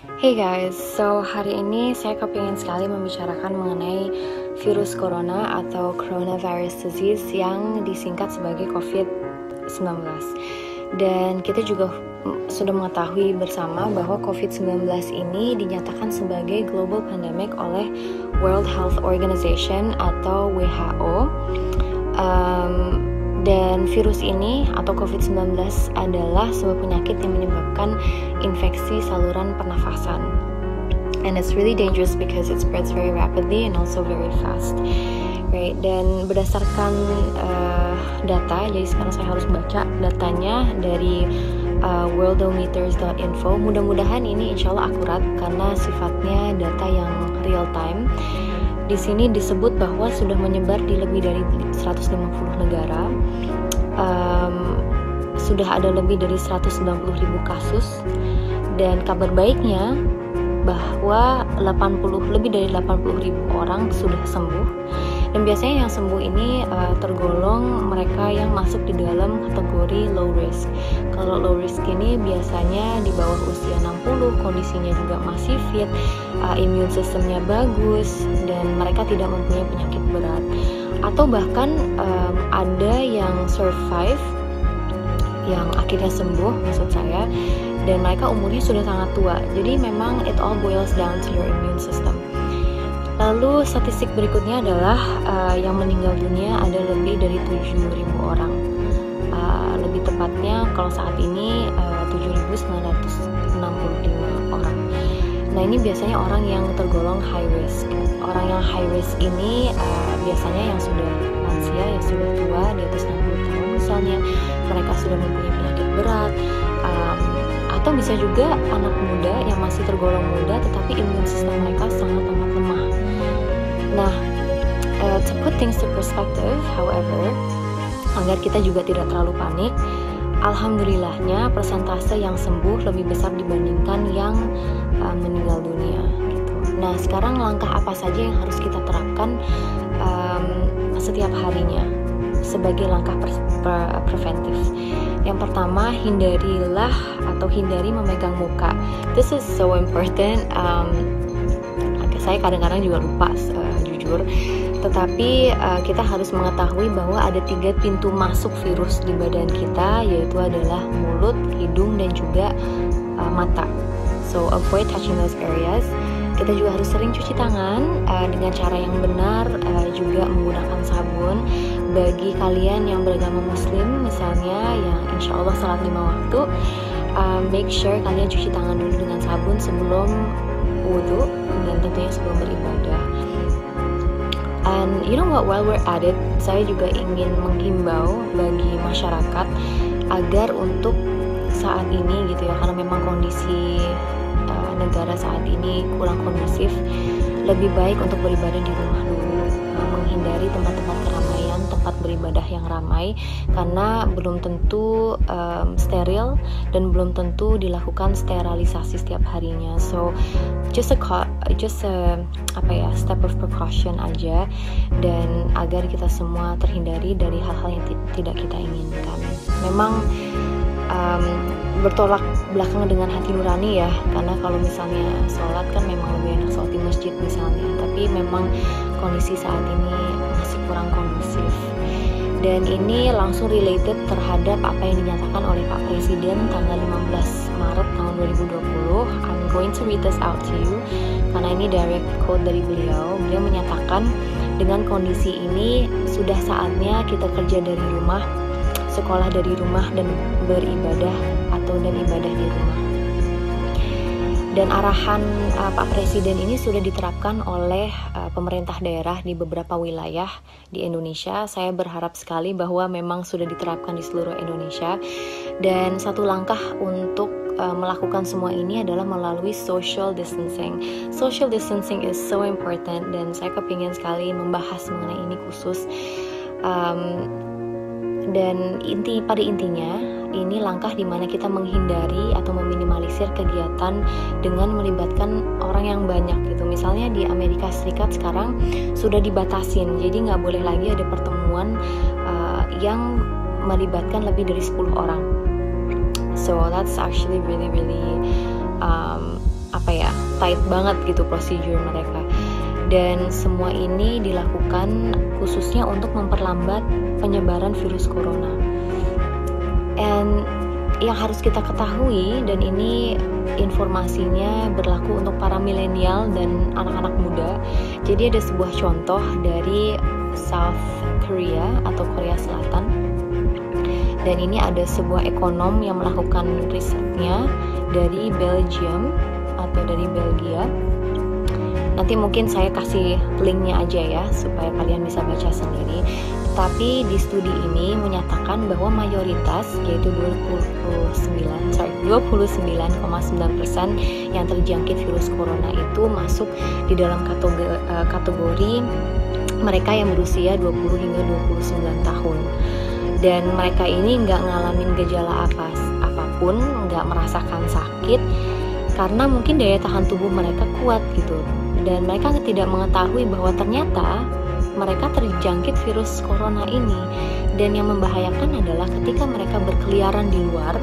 Hey guys, so hari ini saya kepingin sekali membicarakan mengenai virus corona atau coronavirus disease yang disingkat sebagai COVID-19. Dan kita juga sudah mengetahui bersama bahwa COVID-19 ini dinyatakan sebagai global pandemic oleh World Health Organization atau WHO. Dan virus ini atau COVID-19 adalah sebuah penyakit yang menyebabkan infeksi saluran pernafasan. And it's really dangerous because it spreads very rapidly and also very fast. Right? Dan berdasarkan data, jadi sekarang saya harus baca datanya dari worldometers.info. Mudah-mudahan ini insya Allah akurat karena sifatnya data yang real time. Di sini disebut bahwa sudah menyebar di lebih dari 150 negara. Sudah ada lebih dari 190.000 kasus. Dan kabar baiknya bahwa lebih dari 80.000 orang sudah sembuh. Dan biasanya yang sembuh ini tergolong mereka yang masuk di dalam kategori low risk. Kalau low risk ini biasanya di bawah usia 60, kondisinya juga masih fit, imun sistemnya bagus, dan mereka tidak mempunyai penyakit berat. Atau bahkan ada yang survive, yang akhirnya sembuh maksud saya, dan mereka umurnya sudah sangat tua. Jadi memang it all boils down to your immune system. Lalu statistik berikutnya adalah yang meninggal dunia ada lebih dari 7.000 orang. Lebih tepatnya kalau saat ini 7.965 orang. Nah ini biasanya orang yang tergolong high risk. Orang yang high risk ini biasanya yang sudah lansia, yang sudah tua di atas 60 tahun misalnya, mereka sudah mempunyai penyakit berat, atau bisa juga anak muda yang masih tergolong muda tetapi imun sistem mereka sangat amat lemah. Nah, to put things to perspective, however, agar kita juga tidak terlalu panik, alhamdulillahnya persentase yang sembuh lebih besar dibandingkan yang meninggal dunia. Gitu. Nah, sekarang langkah apa saja yang harus kita terapkan setiap harinya sebagai langkah preventif? Yang pertama, hindari memegang muka. This is so important. Saya kadang-kadang juga lupa jujur, tetapi kita harus mengetahui bahwa ada 3 pintu masuk virus di badan kita, yaitu adalah mulut, hidung, dan juga mata. So avoid touching those areas. Kita juga harus sering cuci tangan dengan cara yang benar, juga menggunakan sabun. Bagi kalian yang beragama muslim misalnya, yang insya Allah salat 5 waktu, make sure kalian cuci tangan dulu dengan sabun sebelum wudhu dan tentunya sebelum beribadah. And you know what, while we're at it, saya juga ingin menghimbau bagi masyarakat agar untuk saat ini gitu ya, karena memang kondisi negara saat ini kurang kondusif, lebih baik untuk beribadah di rumah dulu, menghindari tempat-tempat keramaian, tempat beribadah yang ramai, karena belum tentu steril dan belum tentu dilakukan sterilisasi setiap harinya. So just a step of precaution aja, dan agar kita semua terhindari dari hal-hal yang tidak kita inginkan. Memang bertolak belakang dengan hati nurani ya, karena kalau misalnya sholat kan memang lebih enak sholat di masjid misalnya, tapi memang kondisi saat ini masih kurang kondusif. Dan ini langsung related terhadap apa yang dinyatakan oleh Pak Presiden tanggal 15 Maret tahun 2020. I'm going to read this out to you karena ini direct quote dari beliau. Beliau menyatakan, dengan kondisi ini sudah saatnya kita kerja dari rumah, sekolah dari rumah, dan beribadah dan ibadah di rumah. Dan arahan Pak Presiden ini sudah diterapkan oleh pemerintah daerah di beberapa wilayah di Indonesia. Saya berharap sekali bahwa memang sudah diterapkan di seluruh Indonesia. Dan satu langkah untuk melakukan semua ini adalah melalui social distancing. Social distancing is so important, dan saya kepingin sekali membahas mengenai ini khusus. Dan pada intinya ini langkah di mana kita menghindari atau meminimalisir kegiatan dengan melibatkan orang yang banyak gitu. Misalnya di Amerika Serikat sekarang sudah dibatasin, jadi nggak boleh lagi ada pertemuan yang melibatkan lebih dari 10 orang. So that's actually really tight banget gitu prosedur mereka. Dan semua ini dilakukan khususnya untuk memperlambat penyebaran virus corona. And yang harus kita ketahui, dan ini informasinya berlaku untuk para milenial dan anak-anak muda. Jadi ada sebuah contoh dari South Korea atau Korea Selatan. Dan ini ada sebuah ekonom yang melakukan risetnya dari Belgium atau dari Belgia. Nanti mungkin saya kasih linknya aja ya supaya kalian bisa baca sendiri. Tapi di studi ini menyatakan bahwa mayoritas, yaitu 29,9% yang terjangkit virus corona itu masuk di dalam kategori mereka yang berusia 20 hingga 29 tahun. Dan mereka ini nggak ngalamin gejala apapun, nggak merasakan sakit, karena mungkin daya tahan tubuh mereka kuat gitu. Dan mereka tidak mengetahui bahwa ternyata mereka terjangkit virus corona ini. Dan yang membahayakan adalah ketika mereka berkeliaran di luar,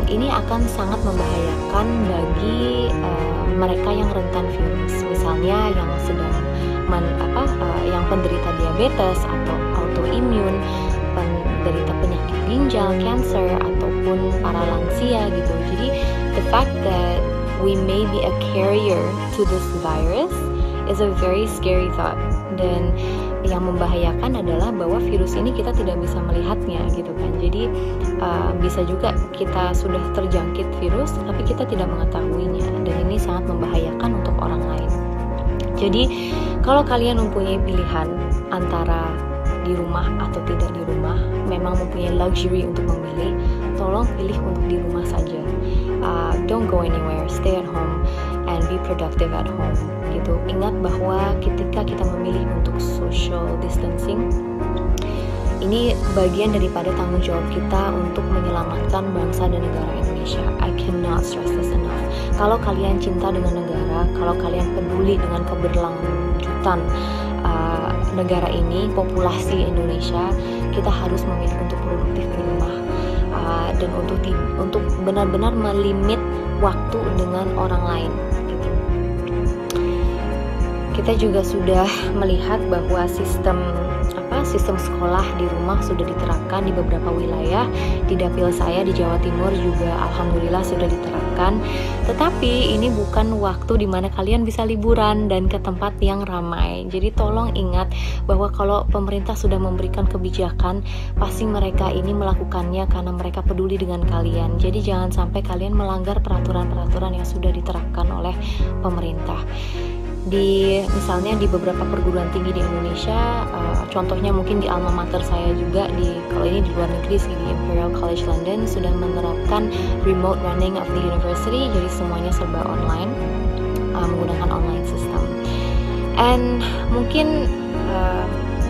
ini akan sangat membahayakan bagi mereka yang rentan virus. Misalnya yang sedang yang penderita diabetes atau autoimun, penderita penyakit ginjal, cancer, ataupun para lansia gitu. Jadi the fact that we may be a carrier to this virus is a very scary thought. Dan yang membahayakan adalah bahwa virus ini kita tidak bisa melihatnya gitu kan. Jadi bisa juga kita sudah terjangkit virus tapi kita tidak mengetahuinya, dan ini sangat membahayakan untuk orang lain. Jadi kalau kalian mempunyai pilihan antara di rumah atau tidak di rumah, memang mempunyai luxury untuk memilih, tolong pilih untuk di rumah saja. Don't go anywhere, stay at home and be productive at home gitu. Ingat bahwa ketika kita memilih untuk social distancing, ini bagian daripada tanggung jawab kita untuk menyelamatkan bangsa dan negara Indonesia. I cannot stress this enough. Kalau kalian cinta dengan negara, kalau kalian peduli dengan keberlanjutan negara ini, populasi Indonesia, kita harus memilih untuk produktif di rumah, dan untuk benar-benar melimit waktu dengan orang lain gitu. Kita juga sudah melihat bahwa sistem sekolah di rumah sudah diterapkan di beberapa wilayah. Di dapil saya di Jawa Timur juga alhamdulillah sudah diterapkan. Tetapi ini bukan waktu di mana kalian bisa liburan dan ke tempat yang ramai. Jadi tolong ingat bahwa kalau pemerintah sudah memberikan kebijakan, pasti mereka ini melakukannya karena mereka peduli dengan kalian. Jadi jangan sampai kalian melanggar peraturan-peraturan yang sudah diterapkan oleh pemerintah. Misalnya di beberapa perguruan tinggi di Indonesia, contohnya mungkin di alma mater saya juga, kalau ini di luar negeri sih, di Imperial College London sudah menerapkan remote running of the university, jadi semuanya serba online, menggunakan online system. And mungkin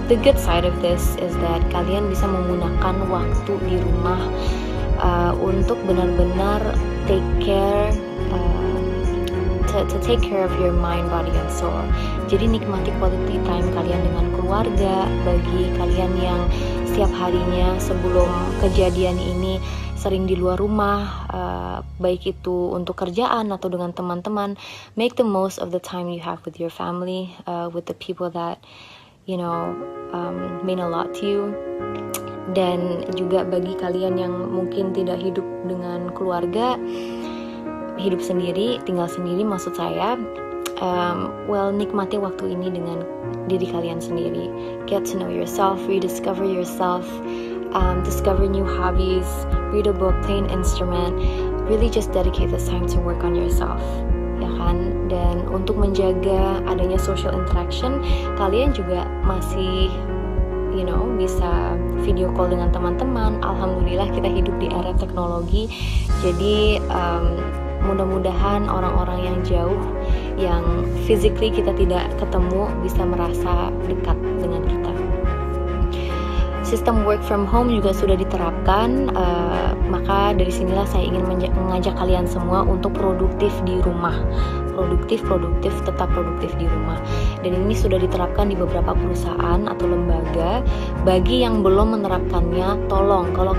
the good side of this is that kalian bisa menggunakan waktu di rumah untuk benar-benar take care to take care of your mind, body, and soul. Jadi nikmati quality time kalian dengan keluarga. Bagi kalian yang setiap harinya sebelum kejadian ini sering di luar rumah, baik itu untuk kerjaan atau dengan teman-teman, make the most of the time you have with your family, with the people that mean a lot to you. Dan juga bagi kalian yang mungkin tidak hidup dengan keluarga, hidup sendiri, tinggal sendiri maksud saya, nikmati waktu ini dengan diri kalian sendiri. Get to know yourself, rediscover yourself, discover new hobbies, read a book, play an instrument, really just dedicate this time to work on yourself, ya kan? Dan untuk menjaga adanya social interaction, kalian juga masih bisa video call dengan teman-teman. Alhamdulillah kita hidup di era teknologi, jadi mudah-mudahan orang-orang yang jauh, yang physically kita tidak ketemu, bisa merasa dekat dengan kita. Sistem work from home juga sudah diterapkan, maka dari sinilah saya ingin mengajak kalian semua untuk produktif di rumah. Produktif, tetap produktif di rumah. Dan ini sudah diterapkan di beberapa perusahaan atau lembaga. Bagi yang belum menerapkannya, tolong, kalau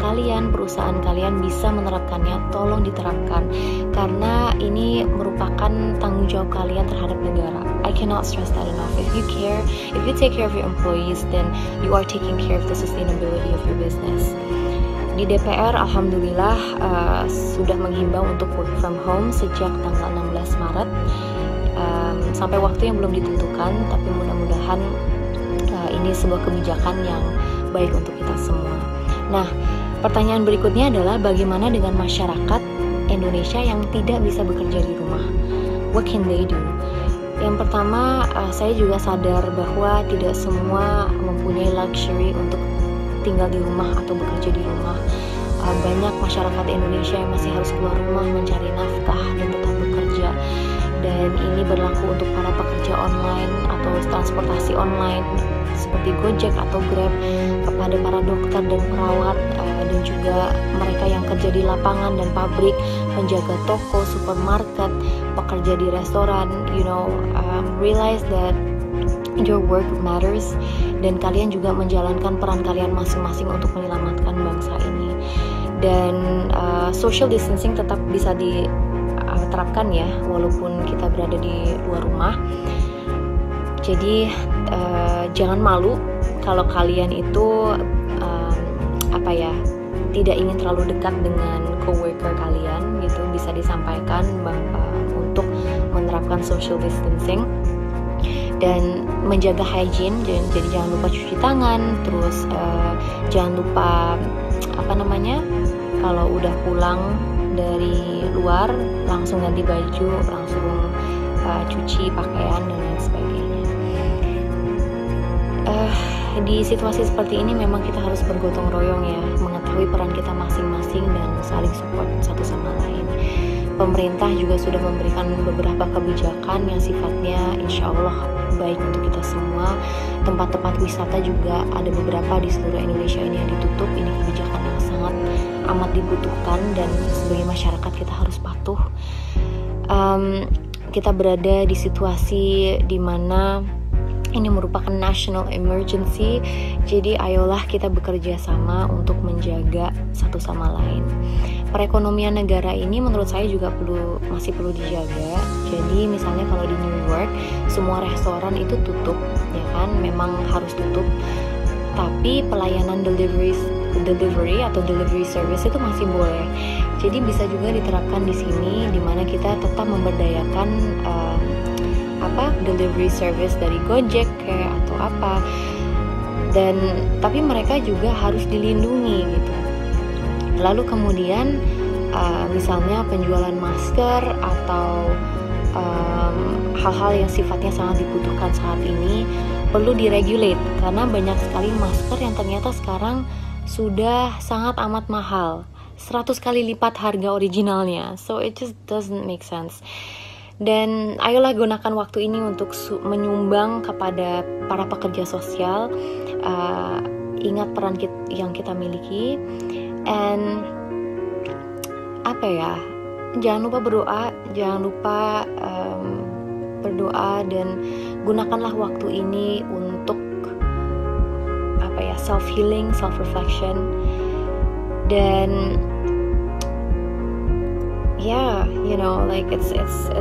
perusahaan kalian bisa menerapkannya, tolong diterapkan. Karena ini merupakan melaksanakan tanggung jawab kalian terhadap negara. I cannot stress that enough. If you care, if you take care of your employees, then you are taking care of the sustainability of your business. Di DPR, alhamdulillah sudah menghimbau untuk work from home sejak tanggal 16 Maret sampai waktu yang belum ditentukan, tapi mudah-mudahan ini sebuah kebijakan yang baik untuk kita semua. Nah, pertanyaan berikutnya adalah bagaimana dengan masyarakat Indonesia yang tidak bisa bekerja di rumah? What can they do? Yang pertama, saya juga sadar bahwa tidak semua mempunyai luxury untuk tinggal di rumah atau bekerja di rumah. Banyak masyarakat Indonesia yang masih harus keluar rumah mencari nafkah dan tetap bekerja. Dan ini berlaku untuk para pekerja online atau transportasi online seperti Gojek atau Grab, kepada para dokter dan perawat, dan juga mereka yang kerja di lapangan dan pabrik, penjaga toko, supermarket, pekerja di restoran. Realize that your work matters, dan kalian juga menjalankan peran kalian masing-masing untuk menyelamatkan bangsa ini. Dan social distancing tetap bisa diterapkan ya, walaupun kita berada di luar rumah. Jadi jangan malu kalau kalian itu tidak ingin terlalu dekat dengan coworker kalian gitu. Bisa disampaikan untuk menerapkan social distancing dan menjaga hygiene. Jadi jangan lupa cuci tangan, terus jangan lupa kalau udah pulang dari luar langsung ganti baju, langsung cuci pakaian dan lain sebagainya. Di situasi seperti ini memang kita harus bergotong royong ya, mengetahui peran kita masing-masing dan saling support satu sama lain. Pemerintah juga sudah memberikan beberapa kebijakan yang sifatnya insya Allah baik untuk kita semua. Tempat-tempat wisata juga ada beberapa di seluruh Indonesia ini yang ditutup. Ini kebijakan yang sangat amat dibutuhkan dan sebagai masyarakat kita harus patuh. Kita berada di situasi di mana ini merupakan national emergency, jadi ayolah kita bekerja sama untuk menjaga satu sama lain. Perekonomian negara ini menurut saya juga masih perlu dijaga. Jadi misalnya kalau di New York semua restoran itu tutup, ya kan, memang harus tutup. Tapi pelayanan delivery atau delivery service itu masih boleh. Jadi bisa juga diterapkan di sini, di mana kita tetap memberdayakan delivery service dari Gojek kayak atau apa. Dan tapi mereka juga harus dilindungi gitu. Lalu kemudian misalnya penjualan masker atau hal-hal yang sifatnya sangat dibutuhkan saat ini perlu diregulate, karena banyak sekali masker yang ternyata sekarang sudah sangat amat mahal, 100 kali lipat harga originalnya. So it just doesn't make sense. Dan ayolah gunakan waktu ini untuk menyumbang kepada para pekerja sosial. Ingat peran yang kita miliki, and jangan lupa berdoa, berdoa dan gunakanlah waktu ini untuk self healing, self reflection, dan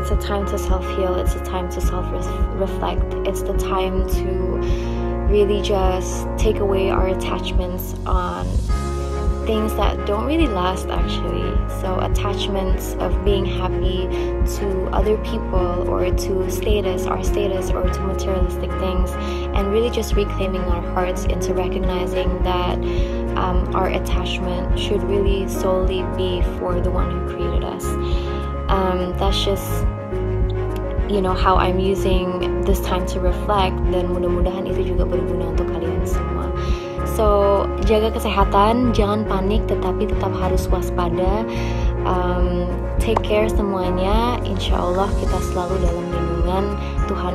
it's a time to self heal, it's a time to self reflect, it's the time to really just take away our attachments on things that don't really last actually. So attachments of being happy to other people or to our status or to materialistic things, and really just reclaiming our hearts into recognizing that our attachment should really solely be for the one who created us. That's just how I'm using this time to reflect, dan mudah-mudahan itu juga berguna untuk kalian semua. So, jaga kesehatan, jangan panik, tetapi tetap harus waspada. Take care semuanya. Insya Allah kita selalu dalam lindungan Tuhan